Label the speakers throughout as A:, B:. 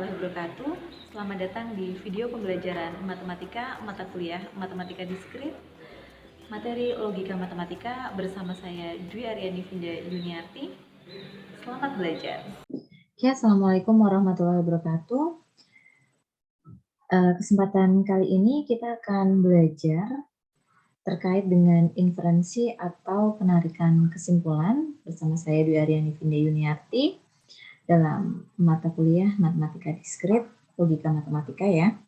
A: warahmatullahi wabarakatuh. Selamat datang di video pembelajaran matematika mata kuliah Matematika Diskrit materi logika matematika bersama saya Dwi Aryani Vinda Yuniarti. Selamat belajar.
B: Ya, Assalamualaikum warahmatullahi wabarakatuh. Kesempatan kali ini kita akan belajar terkait dengan inferensi atau penarikan kesimpulan bersama saya Dwi Aryani Vinda Yuniarti dalam mata kuliah Matematika Diskrit Logika Matematika ya.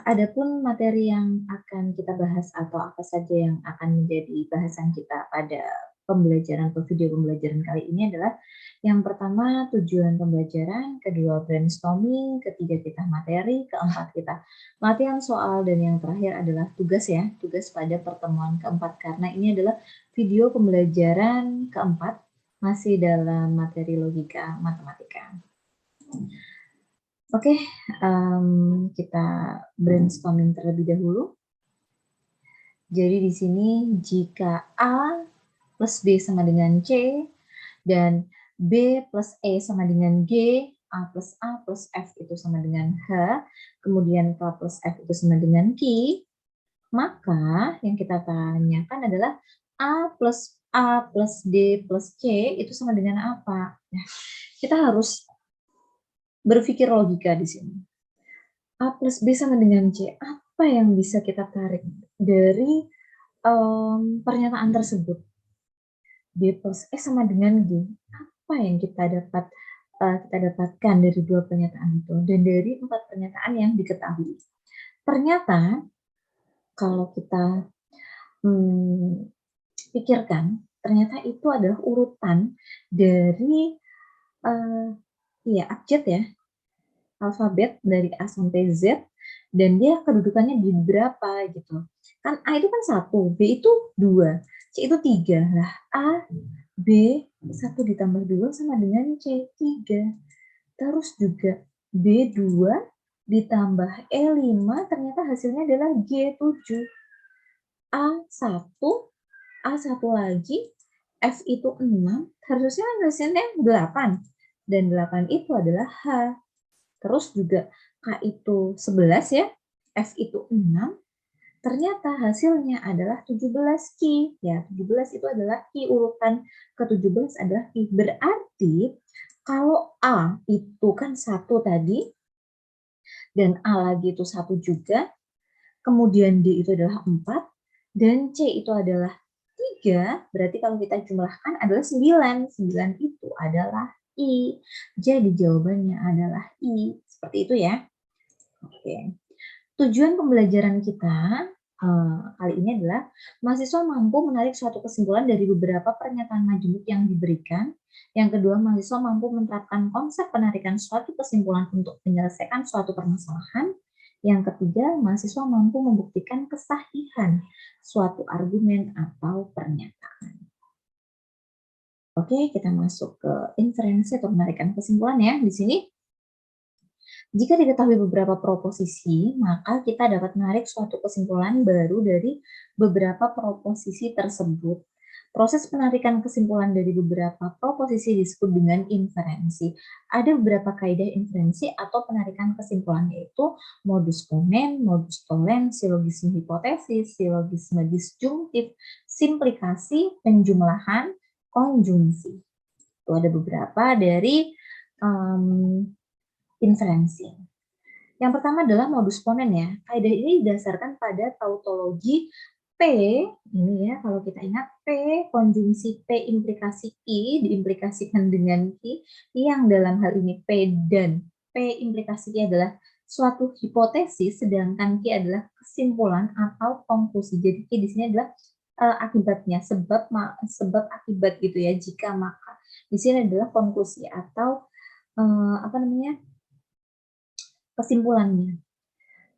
B: Adapun materi yang akan kita bahas atau apa saja yang akan menjadi bahasan kita pada pembelajaran atau video pembelajaran kali ini adalah yang pertama tujuan pembelajaran, kedua brainstorming, ketiga kita materi, keempat kita latihan soal, dan yang terakhir adalah tugas ya, tugas pada pertemuan keempat karena ini adalah video pembelajaran keempat masih dalam materi logika matematika. Oke, kita brainstorming terlebih dahulu. Jadi di sini jika A plus B sama dengan C dan B plus E sama dengan G, A plus F itu sama dengan H, kemudian K plus F itu sama dengan Q, maka yang kita tanyakan adalah A plus D plus C itu sama dengan apa? Nah, kita harus berpikir logika di sini. A plus B sama dengan C, apa yang bisa kita tarik dari pernyataan tersebut? B plus E sama dengan G, apa yang kita dapatkan dari dua pernyataan itu dan dari empat pernyataan yang diketahui? Ternyata kalau kita pikirkan, ternyata itu adalah urutan dari abjad ya, alfabet dari A sampai Z, dan dia kedudukannya di berapa gitu. Kan A itu kan 1, B itu 2, C itu 3. Lah A, B, 1 ditambah 2 sama dengan C, 3. Terus juga B2 ditambah E5, ternyata hasilnya adalah G7. A1 lagi, F itu 6, harusnya hasilnya 8. Dan 8 itu adalah H. Terus juga K itu 11 ya, F itu 6, ternyata hasilnya adalah 17 Q. Ya, 17 itu adalah Q, urutan ke-17 adalah Q. Berarti kalau A itu kan 1 tadi, dan A lagi itu 1 juga, kemudian D itu adalah 4, dan C itu adalah 3, berarti kalau kita jumlahkan adalah 9. 9 itu adalah I. Jadi jawabannya adalah I. Seperti itu ya. Oke. Tujuan pembelajaran kita kali ini adalah mahasiswa mampu menarik suatu kesimpulan dari beberapa pernyataan majemuk yang diberikan. Yang kedua, mahasiswa mampu menerapkan konsep penarikan suatu kesimpulan untuk menyelesaikan suatu permasalahan. Yang ketiga, mahasiswa mampu membuktikan kesahihan suatu argumen atau pernyataan. Oke, kita masuk ke inferensi atau penarikan kesimpulan ya. Di sini, jika diketahui beberapa proposisi, maka kita dapat menarik suatu kesimpulan baru dari beberapa proposisi tersebut. Proses penarikan kesimpulan dari beberapa proposisi disebut dengan inferensi. Ada beberapa kaidah inferensi atau penarikan kesimpulan, yaitu modus ponens, modus tollens, silogisme hipotesis, silogisme disjungtif, simplikasi, penjumlahan, konjungsi. Itu ada beberapa dari inferensi. Yang pertama adalah modus ponens ya. Kaidah ini didasarkan pada tautologi P, ini ya, kalau kita ingat P, konjungsi P implikasi I, diimplikasikan dengan Q, yang dalam hal ini P dan P implikasi Q adalah suatu hipotesis, sedangkan Q adalah kesimpulan atau konklusi. Jadi Q di sini adalah akibatnya, sebab akibat gitu ya, jika maka. Di sini adalah konklusi atau kesimpulannya.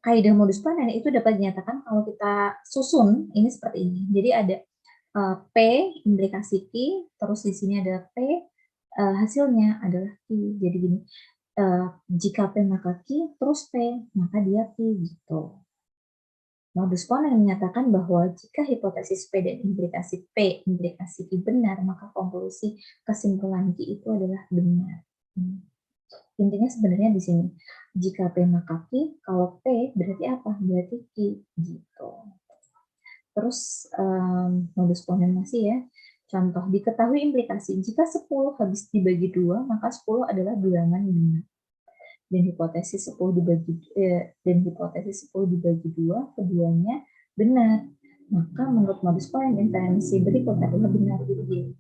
B: Kaidah modus ponens itu dapat dinyatakan kalau kita susun ini seperti ini. Jadi ada P implikasi Q, terus di sini ada P, hasilnya adalah Q. Jadi gini, jika P maka Q, terus P maka dia Q gitu. Modus ponens menyatakan bahwa jika hipotesis P dan implikasi P implikasi Q benar, maka konklusi kesimpulan Q itu adalah benar. Intinya sebenarnya di sini. Jika P maka Q, kalau P berarti apa? Berarti Q gitu. Terus modus pondensi ya. Contoh, diketahui implikasi jika 10 habis dibagi 2, maka 10 adalah bilangan benar. Dan hipotesis 10 dibagi 2, keduanya benar. Maka menurut modus pondensi berikut adalah benar. Jadi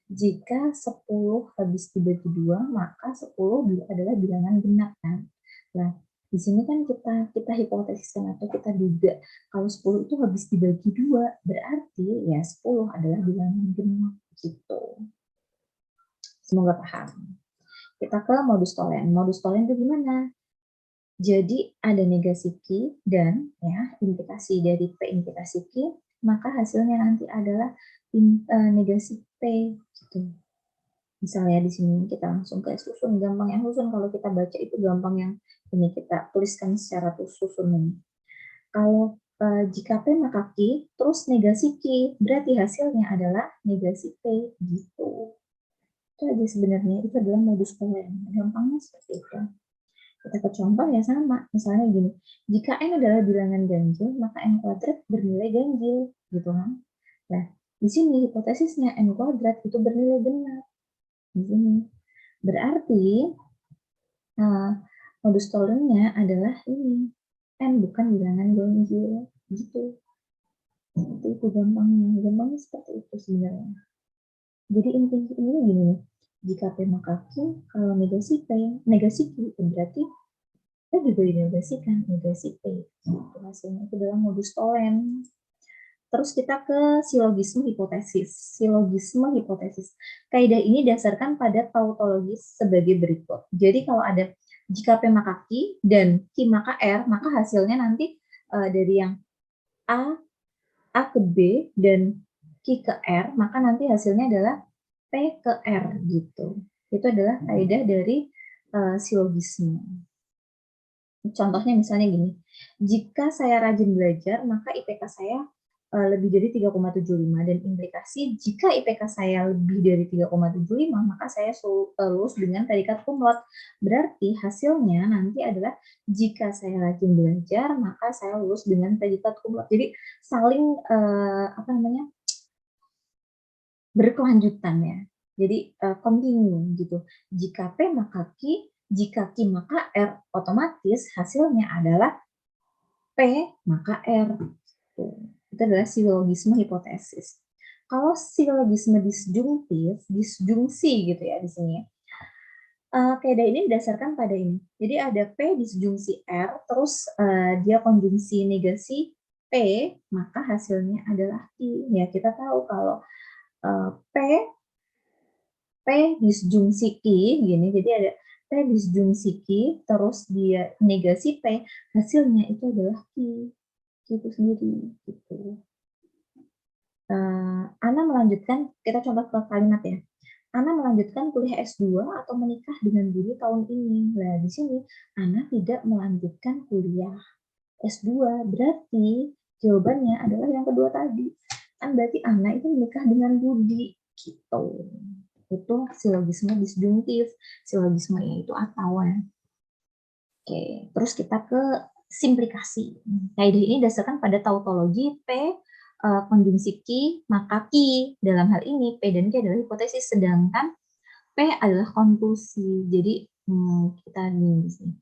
B: jika 10 habis dibagi 2, maka 10 adalah bilangan genap kan. Nah, di sini kan kita hipotesiskan atau kita duga kalau 10 itu habis dibagi 2, berarti ya 10 adalah bilangan genap gitu. Semoga paham. Kita ke modus tolen. Modus tolen itu gimana? Jadi ada negasi Q dan ya implikasi dari P implikasi Q, maka hasilnya nanti adalah negasi P gitu. Misalnya di sini kita langsung ke susun, gampang yang susun. Kalau kita baca itu gampang yang ini kita tuliskan secara susun ini. Kalau jika P maka Q, terus negasi Q, berarti hasilnya adalah negasi P gitu. Itu aja sebenarnya, itu adalah modus tolen. Gampangnya seperti itu. Kita ke contoh ya sama, misalnya gini, jika N adalah bilangan ganjil, maka N kuadrat bernilai ganjil, gitu kan. Nah, di sini hipotesisnya N kuadrat itu bernilai benar. Di sini. Berarti modus tolennya adalah ini. N bukan bilangan ganjil. Gitu. Seperti itu gampangnya. Gampangnya seperti itu sebenarnya. Jadi intinya gini nih. Jika P maka Q, kalau negasi Q berarti P juga dinegasikan, negasi P. Itu hasilnya itu adalah modus tolen. Terus kita ke silogisme hipotesis. Silogisme hipotesis. Kaidah ini dasarkan pada tautologis sebagai berikut. Jadi kalau ada jika P maka Q dan Q maka R, maka hasilnya nanti dari yang A ke B dan Q ke R, maka nanti hasilnya adalah P ke R gitu. Itu adalah kaidah dari silogisme. Contohnya misalnya gini, jika saya rajin belajar, maka IPK saya lebih dari 3,75 dan implikasi jika IPK saya lebih dari 3,75 maka saya lulus dengan predikat cum laude. Berarti hasilnya nanti adalah jika saya rajin belajar maka saya lulus dengan predikat cum laude. Jadi saling berkelanjutan ya. Jadi continue gitu. Jika P maka Q, jika Q maka R, otomatis hasilnya adalah P maka R. Itu adalah silogisme hipotesis. Kalau silogisme disjungsi gitu ya di sini. Kaidah ini didasarkan pada ini. Jadi ada P disjungsi R, terus dia konjungsi negasi P, maka hasilnya adalah Q. Ya kita tahu kalau P disjungsi Q gini, jadi ada P disjungsi Q, terus dia negasi P, hasilnya itu adalah Q. Itu sendiri gitu. Ana melanjutkan, kita coba ke kalimat ya. Ana melanjutkan kuliah S2 atau menikah dengan Budi tahun ini. Nah, di sini Ana tidak melanjutkan kuliah S2. Berarti jawabannya adalah yang kedua tadi. Kan berarti Ana itu menikah dengan Budi gitu. Itu silogisme disjungtif. Silogismenya itu atau ya. Oke, terus kita ke simplikasi. Kaidah ini dasarkan pada tautologi P konjungsi Q maka Q. Dalam hal ini P dan Q adalah hipotesis, sedangkan P adalah konklusi. Jadi kita di sini.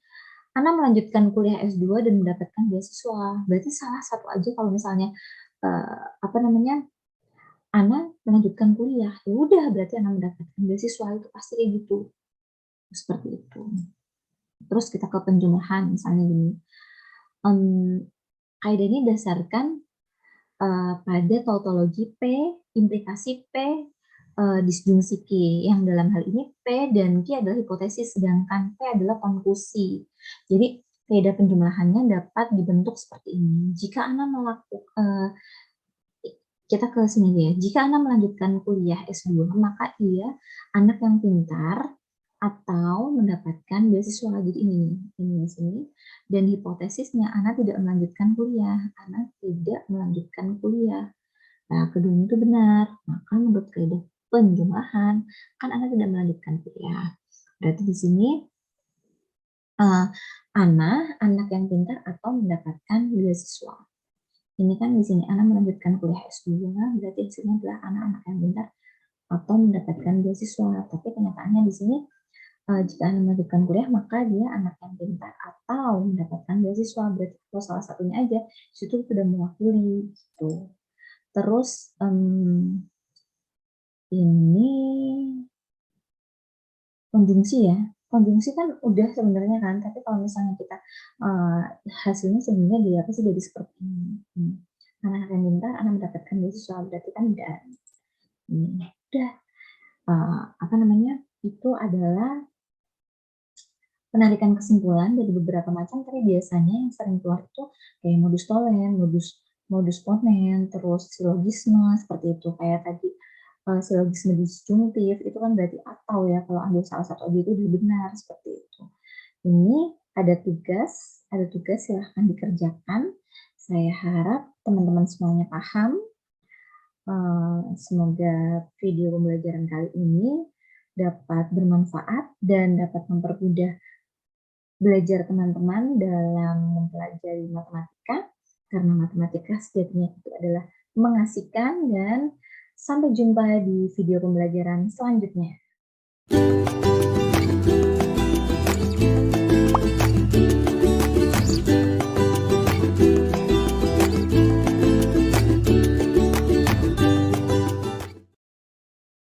B: Ana melanjutkan kuliah S2 dan mendapatkan beasiswa. Berarti salah satu aja kalau misalnya Ana melanjutkan kuliah. Ya udah berarti Ana mendapatkan beasiswa, itu pasti kayak gitu. Seperti itu. Terus kita ke penjumlahan misalnya gini. Kaidah ini dasarkan pada tautologi P, implikasi P, disjungsi Q, yang dalam hal ini P dan Q adalah hipotesis, sedangkan P adalah konklusi. Jadi, kaidah penjumlahannya dapat dibentuk seperti ini. Jika Anda kita ke sini ya. Jika Anda melanjutkan kuliah S2, maka ia anak yang pintar atau mendapatkan beasiswa. Jadi ini di sini. Dan hipotesisnya Anda tidak melanjutkan kuliah. Anda tidak melanjutkan kuliah. Nah, keduanya itu benar. Maka menurut kaidah penjumlahan, kan Anda tidak melanjutkan kuliah. Berarti di sini Eh, anak yang pintar atau mendapatkan beasiswa. Ini kan di sini anak melanjutkan kuliah S2, berarti hasilnya adalah anak-anak yang pintar atau mendapatkan beasiswa. Tapi kenyataannya di sini jika anak melanjutkan kuliah maka dia anak yang pintar atau mendapatkan beasiswa. Berarti kalau salah satunya aja itu sudah mewakili gitu. Terus ini konjungsi ya. Konjungsi kan udah sebenarnya kan, tapi kalau misalnya kita uh, hasilnya sebenarnya dia apa sih jadi seperti ini. Anak yang pintar, anak mendapatkan beasiswa, berarti kan dan ini udah apa namanya itu adalah penarikan kesimpulan dari beberapa macam, tapi biasanya yang sering keluar itu kayak modus tollens, modus ponens, terus silogisme seperti itu. Kayak tadi silogisme disjungtif itu kan berarti atau ya kalau ambil salah satu aja itu udah benar seperti itu. Ini ada tugas silahkan dikerjakan. Saya harap teman-teman semuanya paham. Semoga video pembelajaran kali ini dapat bermanfaat dan dapat mempermudah belajar teman-teman dalam mempelajari matematika, karena matematika sejatinya itu adalah mengasihkan, dan sampai jumpa di video pembelajaran selanjutnya.